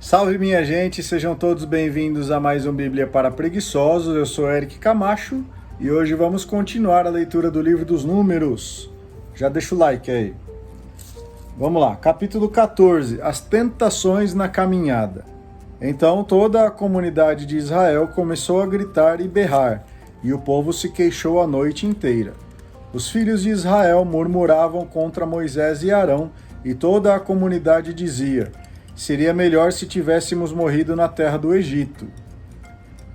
Salve minha gente, sejam todos bem-vindos a mais um Bíblia para Preguiçosos. Eu sou Eric Camacho e hoje vamos continuar a leitura do livro dos Números. Já deixa o like aí. Vamos lá, capítulo 14, as tentações na caminhada. Então toda a comunidade de Israel começou a gritar e berrar, e o povo se queixou a noite inteira. Os filhos de Israel murmuravam contra Moisés e Arão, e toda a comunidade dizia: seria melhor se tivéssemos morrido na terra do Egito.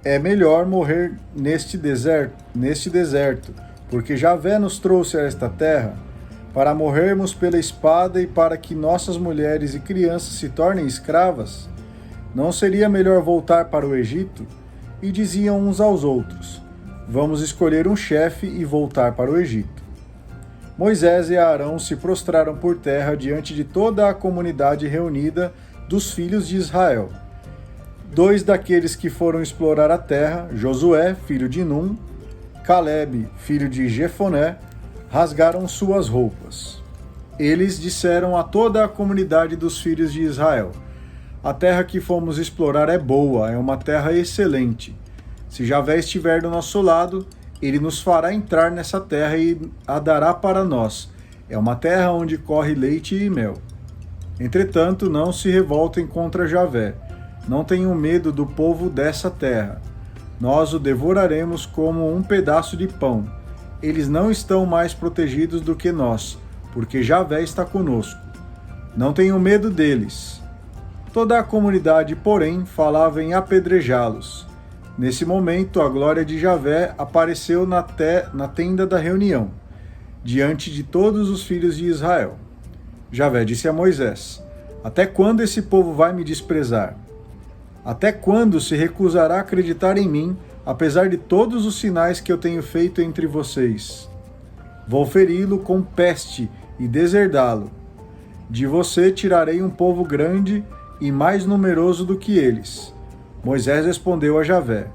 É melhor morrer neste deserto, porque Javé nos trouxe a esta terra, para morrermos pela espada e para que nossas mulheres e crianças se tornem escravas. Não seria melhor voltar para o Egito? E diziam uns aos outros: vamos escolher um chefe e voltar para o Egito. Moisés e Arão se prostraram por terra diante de toda a comunidade reunida dos filhos de Israel. Dois daqueles que foram explorar a terra, Josué, filho de Num, Calebe, filho de Jefoné, rasgaram suas roupas. Eles disseram a toda a comunidade dos filhos de Israel: a terra que fomos explorar é boa, é uma terra excelente. Se Javé estiver do nosso lado, ele nos fará entrar nessa terra e a dará para nós. É uma terra onde corre leite e mel. Entretanto, não se revoltem contra Javé. Não tenham medo do povo dessa terra. Nós o devoraremos como um pedaço de pão. Eles não estão mais protegidos do que nós, porque Javé está conosco. Não tenham medo deles. Toda a comunidade, porém, falava em apedrejá-los. Nesse momento, a glória de Javé apareceu na tenda da reunião, diante de todos os filhos de Israel. Javé disse a Moisés: até quando esse povo vai me desprezar? Até quando se recusará a acreditar em mim, apesar de todos os sinais que eu tenho feito entre vocês? Vou feri-lo com peste e deserdá-lo. De você tirarei um povo grande e mais numeroso do que eles. Moisés respondeu a Javé: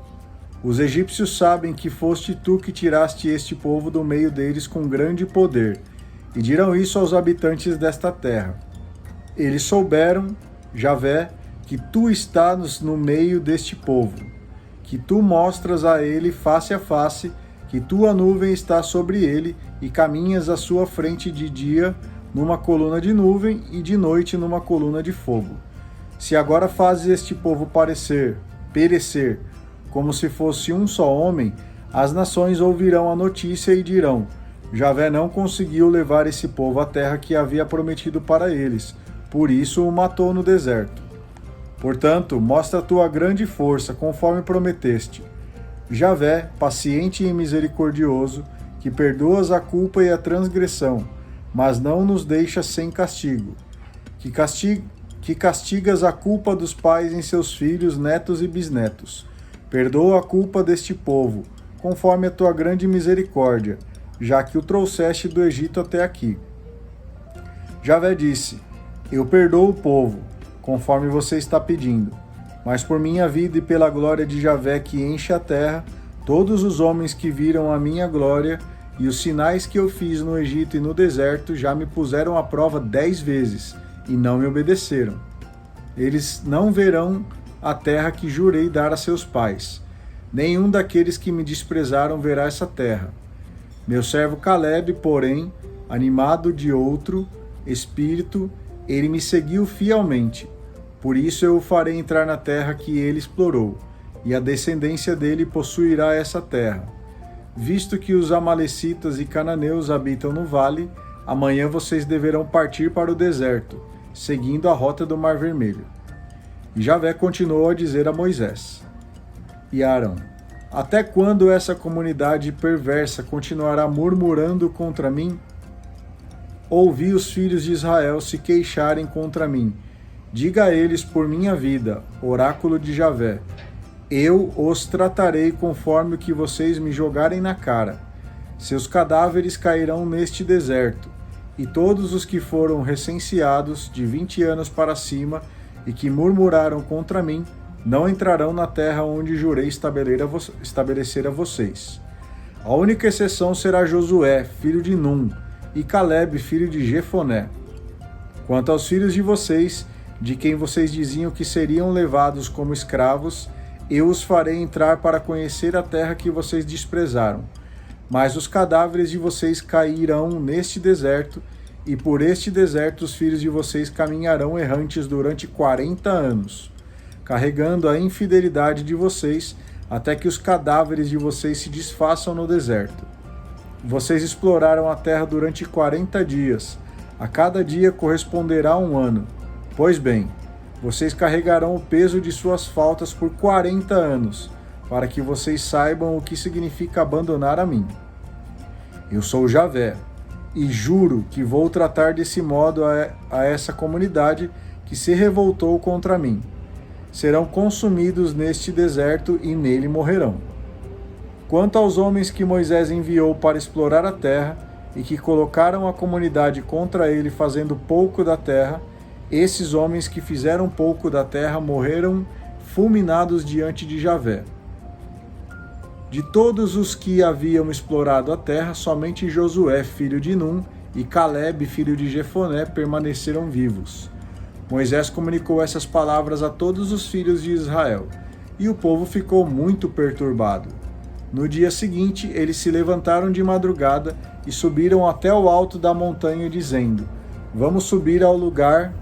os egípcios sabem que foste tu que tiraste este povo do meio deles com grande poder, e dirão isso aos habitantes desta terra. Eles souberam, Javé, que tu estás no meio deste povo, que tu mostras a ele face a face, que tua nuvem está sobre ele e caminhas à sua frente de dia numa coluna de nuvem e de noite numa coluna de fogo. Se agora fazes este povo perecer, como se fosse um só homem, as nações ouvirão a notícia e dirão: Javé não conseguiu levar esse povo à terra que havia prometido para eles, por isso o matou no deserto. Portanto, mostra a tua grande força, conforme prometeste. Javé, paciente e misericordioso, que perdoas a culpa e a transgressão, mas não nos deixa sem castigo. Que castigas a culpa dos pais em seus filhos, netos e bisnetos. Perdoa a culpa deste povo, conforme a tua grande misericórdia, já que o trouxeste do Egito até aqui. Javé disse: eu perdoo o povo, conforme você está pedindo, mas por minha vida e pela glória de Javé que enche a terra, todos os homens que viram a minha glória e os sinais que eu fiz no Egito e no deserto já me puseram à prova 10 vezes e não me obedeceram. Eles não verão a terra que jurei dar a seus pais. Nenhum daqueles que me desprezaram verá essa terra. Meu servo Calebe, porém, animado de outro espírito, ele me seguiu fielmente. Por isso eu o farei entrar na terra que ele explorou, e a descendência dele possuirá essa terra. Visto que os amalecitas e cananeus habitam no vale, amanhã vocês deverão partir para o deserto, seguindo a rota do Mar Vermelho. E Javé continuou a dizer a Moisés e a Arão: até quando essa comunidade perversa continuará murmurando contra mim? Ouvi os filhos de Israel se queixarem contra mim. Diga a eles por minha vida, oráculo de Javé: eu os tratarei conforme o que vocês me jogarem na cara. Seus cadáveres cairão neste deserto, e todos os que foram recenseados de 20 anos para cima e que murmuraram contra mim não entrarão na terra onde jurei estabelecer a vocês. A única exceção será Josué, filho de Num, e Calebe, filho de Jefoné. Quanto aos filhos de vocês, de quem vocês diziam que seriam levados como escravos, eu os farei entrar para conhecer a terra que vocês desprezaram. Mas os cadáveres de vocês cairão neste deserto, e por este deserto os filhos de vocês caminharão errantes durante 40 anos, carregando a infidelidade de vocês, até que os cadáveres de vocês se desfaçam no deserto. Vocês exploraram a terra durante 40 dias, a cada dia corresponderá a 1 ano. Pois bem, vocês carregarão o peso de suas faltas por 40 anos, para que vocês saibam o que significa abandonar a mim. Eu sou Javé, e juro que vou tratar desse modo a essa comunidade que se revoltou contra mim. Serão consumidos neste deserto e nele morrerão. Quanto aos homens que Moisés enviou para explorar a terra e que colocaram a comunidade contra ele fazendo pouco da terra, esses homens que fizeram pouco da terra morreram fulminados diante de Javé. De todos os que haviam explorado a terra, somente Josué, filho de Num, e Calebe, filho de Jefoné, permaneceram vivos. Moisés comunicou essas palavras a todos os filhos de Israel, e o povo ficou muito perturbado. No dia seguinte, eles se levantaram de madrugada e subiram até o alto da montanha, dizendo: Vamos subir ao lugar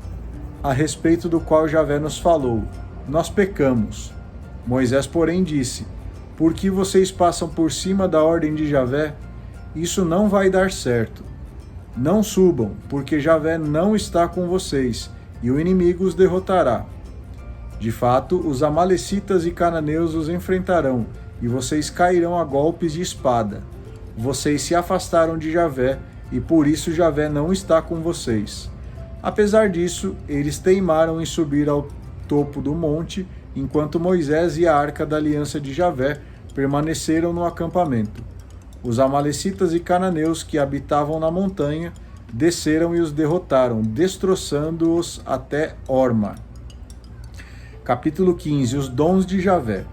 a respeito do qual Javé nos falou. Nós pecamos. Moisés, porém, disse: Por que vocês passam por cima da ordem de Javé? Isso não vai dar certo. Não subam, porque Javé não está com vocês, e o inimigo os derrotará. De fato, os amalecitas e cananeus os enfrentarão, e vocês cairão a golpes de espada. Vocês se afastaram de Javé, e por isso Javé não está com vocês. Apesar disso, eles teimaram em subir ao topo do monte, enquanto Moisés e a arca da aliança de Javé permaneceram no acampamento. Os amalecitas e cananeus que habitavam na montanha desceram e os derrotaram, destroçando-os até Horma. Capítulo 15. Os dons de Javé.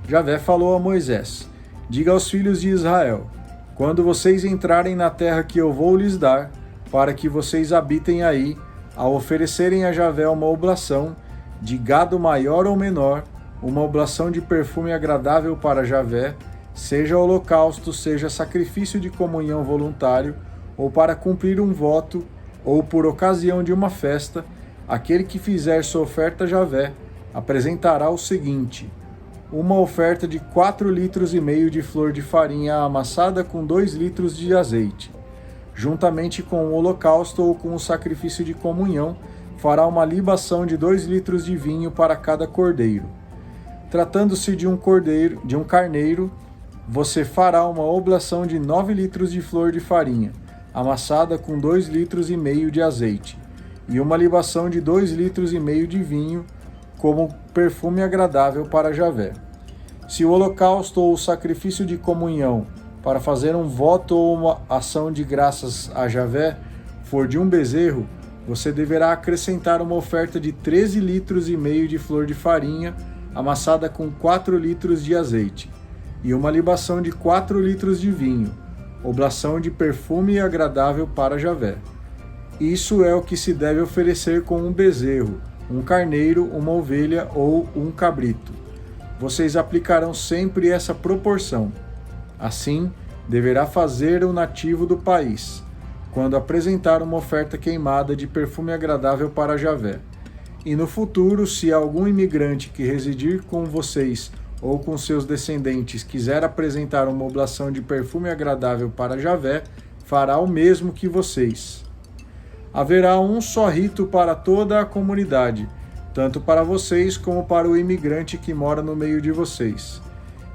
Javé falou a Moisés: Diga aos filhos de Israel: Quando vocês entrarem na terra que eu vou lhes dar, para que vocês habitem aí, ao oferecerem a Javé uma oblação, de gado maior ou menor, uma oblação de perfume agradável para Javé, seja holocausto, seja sacrifício de comunhão voluntário, ou para cumprir um voto, ou por ocasião de uma festa, aquele que fizer sua oferta a Javé apresentará o seguinte: uma oferta de 4,5 litros de flor de farinha amassada com 2 litros de azeite. Juntamente com o holocausto ou com o sacrifício de comunhão, fará uma libação de 2 litros de vinho para cada cordeiro. Tratando-se de um carneiro, você fará uma oblação de 9 litros de flor de farinha, amassada com 2,5 litros de azeite, e uma libação de 2,5 litros de vinho, como perfume agradável para Javé. Se o holocausto ou o sacrifício de comunhão, para fazer um voto ou uma ação de graças a Javé, for de um bezerro, você deverá acrescentar uma oferta de 13,5 litros de flor de farinha, amassada com 4 litros de azeite, e uma libação de 4 litros de vinho, oblação de perfume agradável para Javé. Isso é o que se deve oferecer com um bezerro, um carneiro, uma ovelha ou um cabrito. Vocês aplicarão sempre essa proporção. Assim, deverá fazer o nativo do país, quando apresentar uma oferta queimada de perfume agradável para Javé. E no futuro, se algum imigrante que residir com vocês ou com seus descendentes quiser apresentar uma oblação de perfume agradável para Javé, fará o mesmo que vocês. Haverá um só rito para toda a comunidade, tanto para vocês como para o imigrante que mora no meio de vocês.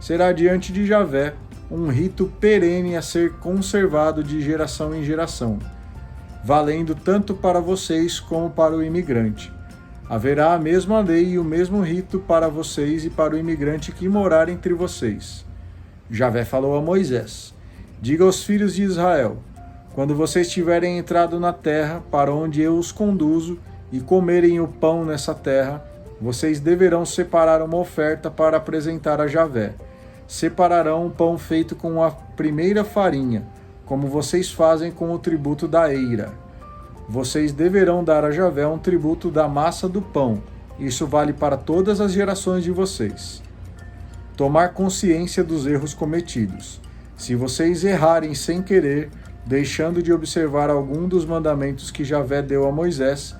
Será diante de Javé um rito perene a ser conservado de geração em geração, valendo tanto para vocês como para o imigrante. Haverá a mesma lei e o mesmo rito para vocês e para o imigrante que morar entre vocês. Javé falou a Moisés: Diga aos filhos de Israel: Quando vocês tiverem entrado na terra para onde eu os conduzo e comerem o pão nessa terra, vocês deverão separar uma oferta para apresentar a Javé. Separarão um pão feito com a primeira farinha, como vocês fazem com o tributo da eira. vocês deverão dar a Javé um tributo da massa do pão. Isso vale para todas as gerações de vocês. Tomar consciência dos erros cometidos. Se vocês errarem sem querer, deixando de observar algum dos mandamentos que Javé deu a Moisés,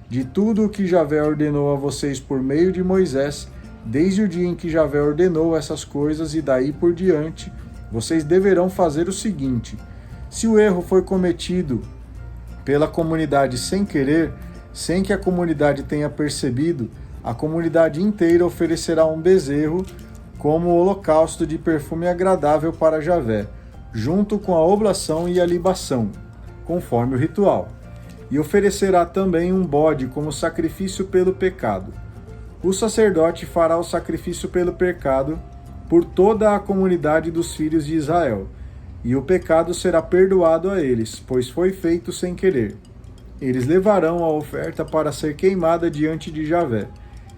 de tudo o que Javé ordenou a vocês por meio de Moisés, desde o dia em que Javé ordenou essas coisas e daí por diante, vocês deverão fazer o seguinte: se o erro foi cometido pela comunidade sem querer, sem que a comunidade tenha percebido, a comunidade inteira oferecerá um bezerro como holocausto de perfume agradável para Javé, junto com a oblação e a libação, conforme o ritual. E oferecerá também um bode como sacrifício pelo pecado. O sacerdote fará o sacrifício pelo pecado por toda a comunidade dos filhos de Israel, e o pecado será perdoado a eles, pois foi feito sem querer. Eles levarão a oferta para ser queimada diante de Javé,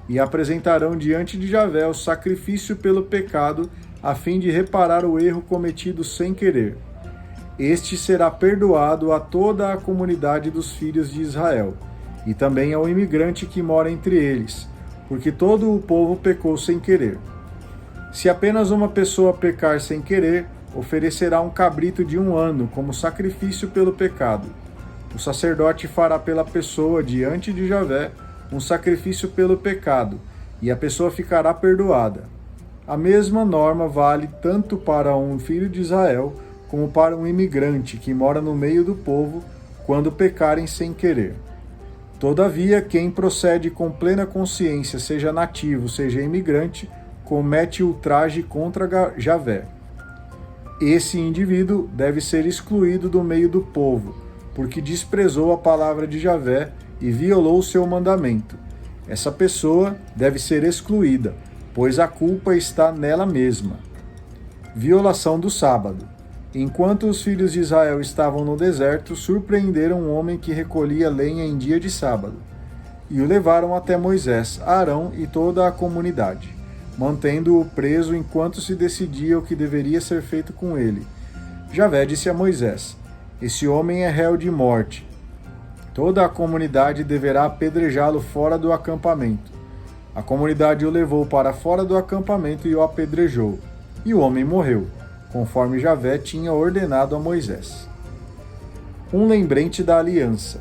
e apresentarão diante de Javé o sacrifício pelo pecado, a fim de reparar o erro cometido sem querer. Este será perdoado a toda a comunidade dos filhos de Israel, e também ao imigrante que mora entre eles, porque todo o povo pecou sem querer. Se apenas uma pessoa pecar sem querer, oferecerá um cabrito de 1 ano como sacrifício pelo pecado. O sacerdote fará pela pessoa diante de Javé um sacrifício pelo pecado, e a pessoa ficará perdoada. A mesma norma vale tanto para um filho de Israel como para um imigrante que mora no meio do povo quando pecarem sem querer. Todavia, quem procede com plena consciência, seja nativo, seja imigrante, comete ultraje contra Javé. Esse indivíduo deve ser excluído do meio do povo, porque desprezou a palavra de Javé e violou o seu mandamento. Essa pessoa deve ser excluída, pois a culpa está nela mesma. Violação do sábado. Enquanto os filhos de Israel estavam no deserto, surpreenderam um homem que recolhia lenha em dia de sábado, e o levaram até Moisés, Arão e toda a comunidade, mantendo-o preso enquanto se decidia o que deveria ser feito com ele. Javé disse a Moisés: esse homem é réu de morte. Toda a comunidade deverá apedrejá-lo fora do acampamento. A comunidade o levou para fora do acampamento e o apedrejou. E o homem morreu, conforme Javé tinha ordenado a Moisés. Um lembrete da aliança.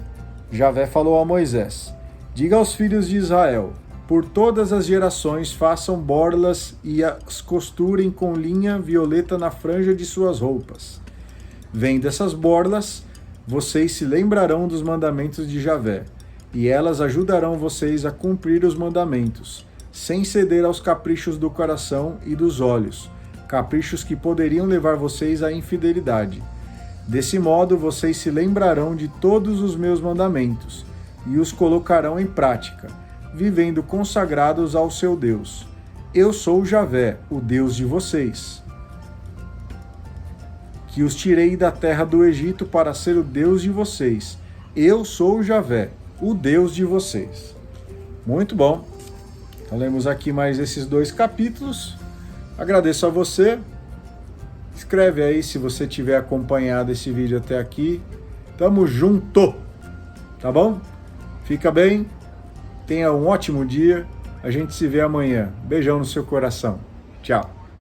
Javé falou a Moisés: diga aos filhos de Israel: por todas as gerações façam borlas e as costurem com linha violeta na franja de suas roupas. Vendo essas borlas, vocês se lembrarão dos mandamentos de Javé, e elas ajudarão vocês a cumprir os mandamentos, sem ceder aos caprichos do coração e dos olhos, caprichos que poderiam levar vocês à infidelidade. Desse modo, vocês se lembrarão de todos os meus mandamentos, e os colocarão em prática, vivendo consagrados ao seu Deus. Eu sou Javé, o Deus de vocês, que os tirei da terra do Egito para ser o Deus de vocês. Eu sou Javé, o Deus de vocês. Muito bom. Então lemos aqui mais esses 2 capítulos. Agradeço a você. Escreve aí se você tiver acompanhado esse vídeo até aqui. Tamo junto, tá bom? Fica bem, tenha um ótimo dia. A gente se vê amanhã. Beijão no seu coração. Tchau.